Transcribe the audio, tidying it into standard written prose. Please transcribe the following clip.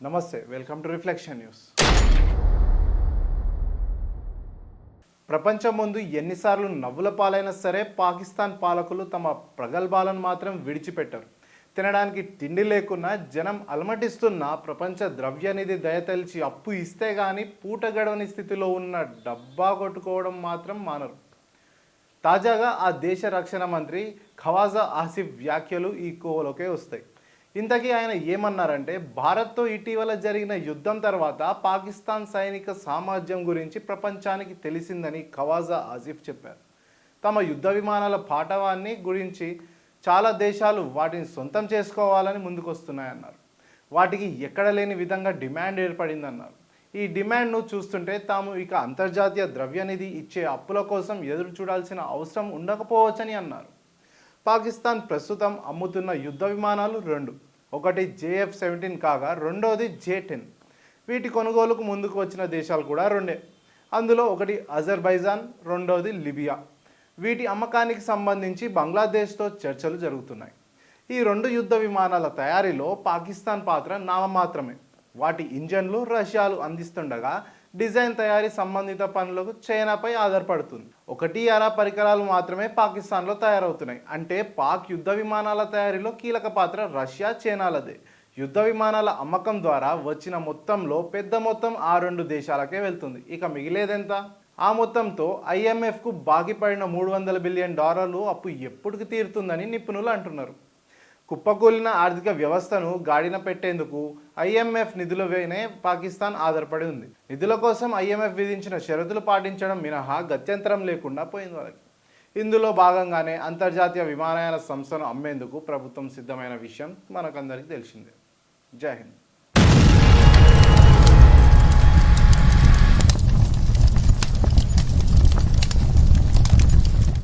నమస్తే, welcome to reflection news. ప్రపంచం ముందు ఎన్నిసార్లు నవ్వుల పాలైనా సరే పాకిస్తాన్ పాలకులు తమ ప్రగల్భాలను మాత్రం విడిచిపెట్టరు. తినడానికి తిండి లేకున్నా జనం అలమటిస్తున్న ప్రపంచ ద్రవ్యనిధి దయతలిచి అప్పు ఇస్తే గానీ పూట గడవని స్థితిలో ఉన్న డబ్బా కొట్టుకోవడం మాత్రం మానరు. తాజాగా ఆ దేశ రక్షణ మంత్రి ఖవాజా ఆసిఫ్ వ్యాఖ్యలు ఈ కోవలోకే వస్తాయి. ఇంతకీ ఆయన ఏమన్నారంటే, భారత్తో ఇటీవల జరిగిన యుద్ధం తర్వాత పాకిస్తాన్ సైనిక సామర్థ్యం గురించి ప్రపంచానికి తెలిసిందని ఖవాజా ఆసిఫ్ చెప్పారు. తమ యుద్ధ విమానాల పాఠవాన్ని గురించి చాలా దేశాలు వాటిని సొంతం చేసుకోవాలని ముందుకొస్తున్నాయన్నారు. వాటికి ఎక్కడ లేని విధంగా డిమాండ్ ఏర్పడిందన్నారు. ఈ డిమాండ్ను చూస్తుంటే తాము ఇక అంతర్జాతీయ ద్రవ్యనిధి ఇచ్చే అప్పుల కోసం ఎదురు చూడాల్సిన అవసరం ఉండకపోవచ్చని అన్నారు. పాకిస్తాన్ ప్రస్తుతం అమ్ముతున్న యుద్ధ విమానాలు రెండు. ఒకటి JF-17 కాగా రెండోది J-10. వీటి కొనుగోలుకు ముందుకు వచ్చిన దేశాలు కూడా రెండే. అందులో ఒకటి అజర్బైజాన్, రెండోది లిబియా. వీటి అమ్మకానికి సంబంధించి బంగ్లాదేశ్తో చర్చలు జరుగుతున్నాయి. ఈ రెండు యుద్ధ విమానాల తయారీలో పాకిస్తాన్ పాత్ర నామమాత్రమే. వాటి ఇంజన్లు రష్యాలు అందిస్తుండగా డిజైన్ తయారీ సంబంధిత పనులకు చైనాపై ఆధారపడుతుంది. ఒకటి అరా పరికరాలు మాత్రమే పాకిస్తాన్లో తయారవుతున్నాయి. అంటే పాక్ యుద్ధ విమానాల తయారీలో కీలక పాత్ర రష్యా, చైనాలదే. యుద్ధ విమానాల అమ్మకం ద్వారా వచ్చిన మొత్తంలో పెద్ద మొత్తం ఆ రెండు దేశాలకే వెళ్తుంది. ఇక మిగిలేదెంత? ఆ మొత్తంతో IMFకు బాకీ పడిన $300 బిలియన్ అప్పు ఎప్పటికి తీరుతుందని నిపుణులు అంటున్నారు. కుప్పకూలిన ఆర్థిక వ్యవస్థను గాడిన పెట్టేందుకు IMF నిధులపైనే పాకిస్తాన్ ఆధారపడి ఉంది. నిధుల కోసం IMF విధించిన షరతులు పాటించడం మినహా గత్యంతరం లేకుండా పోయింది వాళ్ళకి. ఇందులో భాగంగానే అంతర్జాతీయ విమానయాన సంస్థను అమ్మేందుకు ప్రభుత్వం సిద్ధమైన విషయం మనకందరికీ తెలిసిందే. జై హింద్.